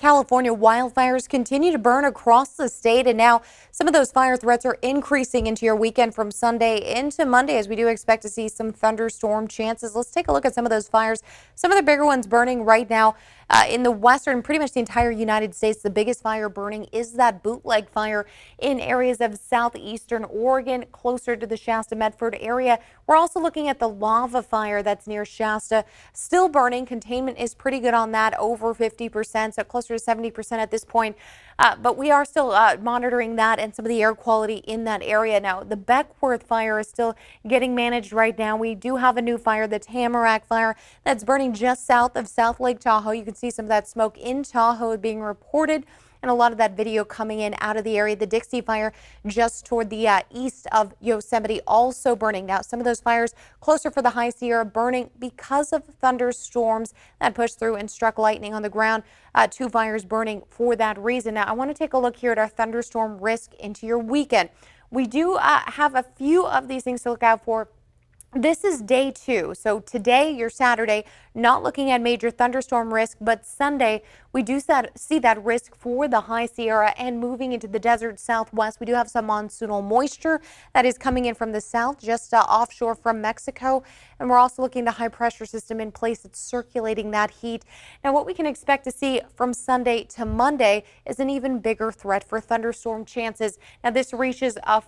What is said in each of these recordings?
California, wildfires continue to burn across the state, and now some of those fire threats are increasing into your weekend from Sunday into Monday, as we do expect to see some thunderstorm chances. Let's take a look at some of those fires. Some of the bigger ones burning right now in the western, pretty much the entire United States. The biggest fire burning is that bootleg fire in areas of southeastern Oregon, closer to the Shasta-Medford area. We're also looking at the lava fire that's near Shasta, still burning. Containment is pretty good on that, over 50%, so closer to 70% at this point. But we are still monitoring that and some of the air quality in that area. Now, the Beckworth fire is still getting managed right now. We do have a new fire, the Tamarack Fire, that's burning just south of South Lake Tahoe. You can see some of that smoke in Tahoe being reported, and a lot of that video coming in out of the area. The Dixie Fire just toward the east of Yosemite also burning. Now, some of those fires closer for the High Sierra burning because of thunderstorms that pushed through and struck lightning on the ground. 2 fires burning for that reason. Now, I want to take a look here at our thunderstorm risk into your weekend. We do have a few of these things to look out for. This is day 2. So today, your Saturday, not looking at major thunderstorm risk, but Sunday, we do see that risk for the High Sierra and moving into the desert southwest. We do have some monsoonal moisture that is coming in from the south, just offshore from Mexico. And we're also looking at a high pressure system in place that's circulating that heat. Now, what we can expect to see from Sunday to Monday is an even bigger threat for thunderstorm chances. Now, this reaches a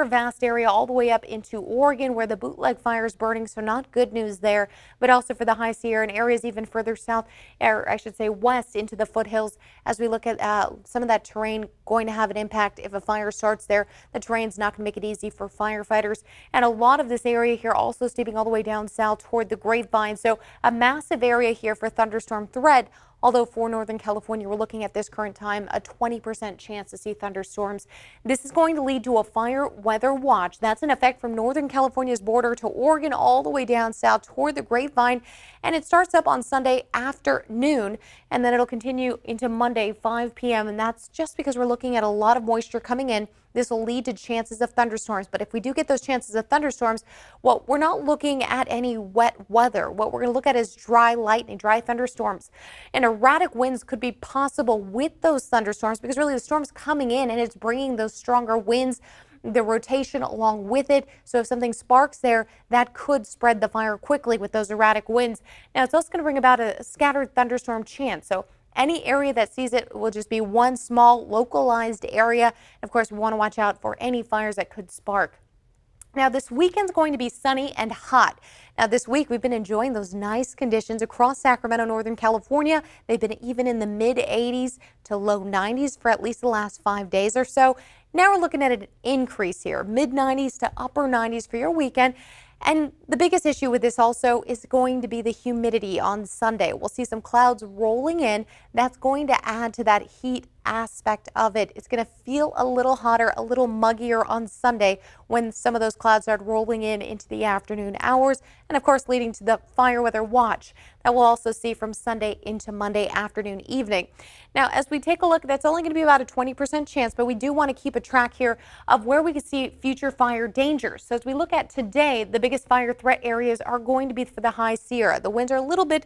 vast area all the way up into Oregon, where the bootleg fire is burning, so not good news there, but also for the High Sierra and areas even further south, or I should say west into the foothills. As we look at some of that terrain going to have an impact if a fire starts there. The terrain's not going to make it easy for firefighters, and a lot of this area here also steeping all the way down south toward the Grapevine, so a massive area here for thunderstorm threat. Although for Northern California, we're looking at this current time a 20% chance to see thunderstorms. This is going to lead to a fire weather watch. That's in effect from Northern California's border to Oregon all the way down south toward the Grapevine. And it starts up on Sunday afternoon, and then it'll continue into Monday 5 p.m. And that's just because we're looking at a lot of moisture coming in. This will lead to chances of thunderstorms. But if we do get those chances of thunderstorms, well, we're not looking at any wet weather. What we're going to look at is dry lightning, dry thunderstorms. And erratic winds could be possible with those thunderstorms because really the storm's coming in and it's bringing those stronger winds, the rotation along with it. So if something sparks there, that could spread the fire quickly with those erratic winds. Now, it's also going to bring about a scattered thunderstorm chance. So any area that sees it will just be one small localized area. Of course, we want to watch out for any fires that could spark. Now, this weekend's going to be sunny and hot. Now, this week we've been enjoying those nice conditions across Sacramento, Northern California. They've been even in the mid 80s to low 90s for at least the last 5 days or so. Now we're looking at an increase here, mid 90s to upper 90s for your weekend. And the biggest issue with this also is going to be the humidity on Sunday. We'll see some clouds rolling in. That's going to add to that heat aspect of it. It's going to feel a little hotter, a little muggier on Sunday when some of those clouds start rolling in into the afternoon hours, and of course leading to the fire weather watch that we'll also see from Sunday into Monday afternoon, evening. Now, as we take a look, that's only going to be about a 20% chance, but we do want to keep a track here of where we can see future fire dangers. So as we look at today, the biggest fire threat areas are going to be for the High Sierra. The winds are a little bit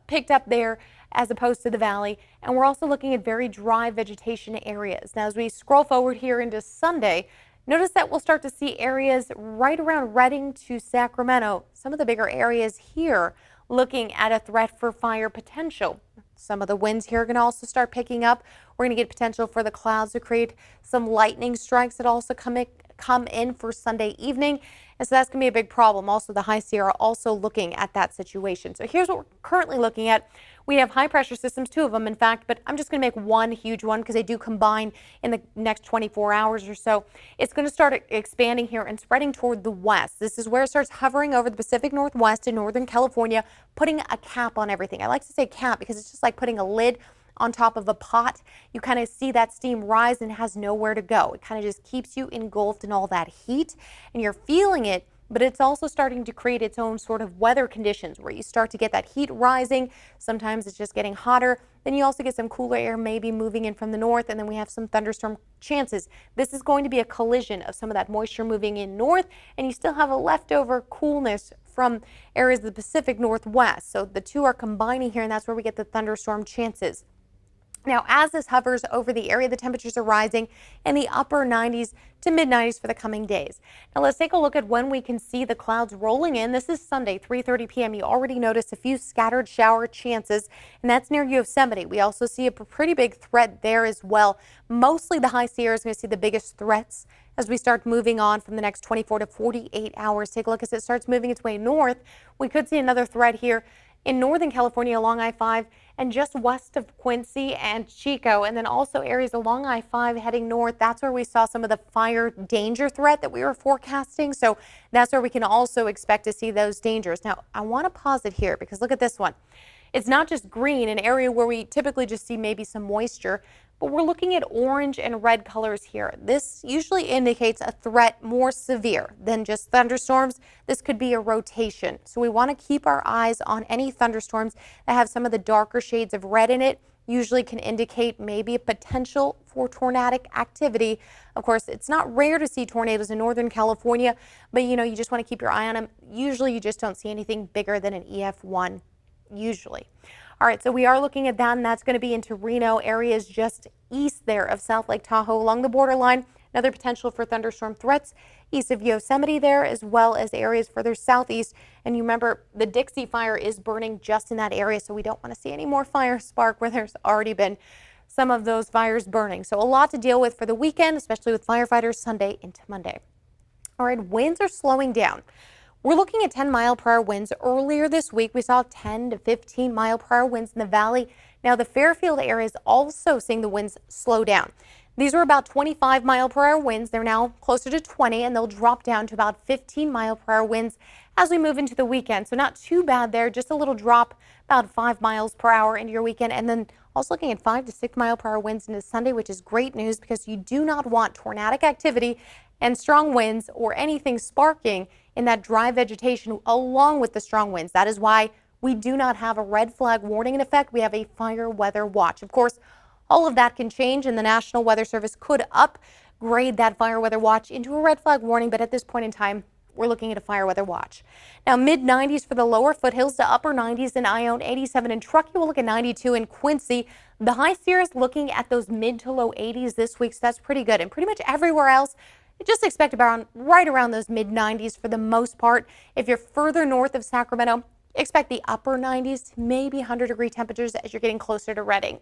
picked up there as opposed to the valley. And we're also looking at very dry vegetation areas. Now, as we scroll forward here into Sunday, notice that we'll start to see areas right around Redding to Sacramento. Some of the bigger areas here looking at a threat for fire potential. Some of the winds here are going to also start picking up. We're going to get potential for the clouds to create some lightning strikes that also come in for Sunday evening. And so that's going to be a big problem. Also, the High Sierra also looking at that situation. So here's what we're currently looking at. We have high pressure systems, 2 of them, in fact, but I'm just going to make one huge one because they do combine in the next 24 hours or so. It's going to start expanding here and spreading toward the west. This is where it starts hovering over the Pacific Northwest and Northern California, putting a cap on everything. I like to say cap because it's just like putting a lid on top of a pot. You kind of see that steam rise and it has nowhere to go. It kind of just keeps you engulfed in all that heat and you're feeling it, but it's also starting to create its own sort of weather conditions where you start to get that heat rising. Sometimes it's just getting hotter. Then you also get some cooler air maybe moving in from the north, and then we have some thunderstorm chances. This is going to be a collision of some of that moisture moving in north, and you still have a leftover coolness from areas of the Pacific Northwest. So the two are combining here, and that's where we get the thunderstorm chances. Now, as this hovers over the area, the temperatures are rising in the upper 90s to mid 90s for the coming days. Now, let's take a look at when we can see the clouds rolling in. This is Sunday, 3:30 p.m. You already noticed a few scattered shower chances, and that's near Yosemite. We also see a pretty big threat there as well. Mostly the High Sierra is going to see the biggest threats as we start moving on from the next 24 to 48 hours. Take a look as it starts moving its way north. We could see another threat here in Northern California along I-5 and just west of Quincy and Chico, and then also areas along I-5 heading north. That's where we saw some of the fire danger threat that we were forecasting. So that's where we can also expect to see those dangers. Now, I want to pause it here because look at this one. It's not just green, an area where we typically just see maybe some moisture, but we're looking at orange and red colors here. This usually indicates a threat more severe than just thunderstorms. This could be a rotation. So we want to keep our eyes on any thunderstorms that have some of the darker shades of red in it. Usually can indicate maybe a potential for tornadic activity. Of course, it's not rare to see tornadoes in Northern California, but you just want to keep your eye on them. Usually you just don't see anything bigger than an EF1. Usually. All right, so we are looking at that, and that's going to be into Reno, areas just east there of South Lake Tahoe along the borderline. Another potential for thunderstorm threats east of Yosemite there, as well as areas further southeast. And you remember the Dixie Fire is burning just in that area, so we don't want to see any more fire spark where there's already been some of those fires burning. So a lot to deal with for the weekend, especially with firefighters Sunday into Monday. All right, winds are slowing down. We're looking at 10-mile-per-hour winds. Earlier this week, we saw 10 to 15-mile-per-hour winds in the valley. Now, the Fairfield area is also seeing the winds slow down. These were about 25-mile-per-hour winds. They're now closer to 20, and they'll drop down to about 15-mile-per-hour winds as we move into the weekend. So not too bad there, just a little drop, about 5 miles per hour into your weekend. And then also looking at 5 to 6-mile-per-hour winds into Sunday, which is great news because you do not want tornadic activity and strong winds or anything sparking in that dry vegetation along with the strong winds. That is why we do not have a red flag warning in effect. We have a fire weather watch. Of course, all of that can change, and the National Weather Service could upgrade that fire weather watch into a red flag warning, but at this point in time, we're looking at a fire weather watch. Now, mid-90s for the lower foothills to upper 90s in Ione, 87 in Truckee. We'll look at 92 in Quincy. The High Sierra is looking at those mid to low 80s this week, so that's pretty good. And pretty much everywhere else, just expect right around those mid-90s for the most part. If you're further north of Sacramento, expect the upper 90s to maybe 100-degree temperatures as you're getting closer to Redding.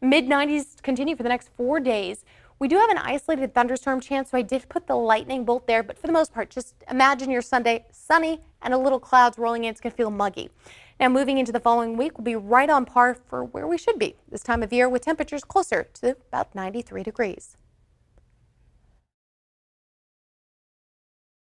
Mid-90s continue for the next 4 days. We do have an isolated thunderstorm chance, so I did put the lightning bolt there, but for the most part, just imagine your Sunday sunny and a little clouds rolling in. It's going to feel muggy. Now, moving into the following week, we'll be right on par for where we should be this time of year with temperatures closer to about 93 degrees.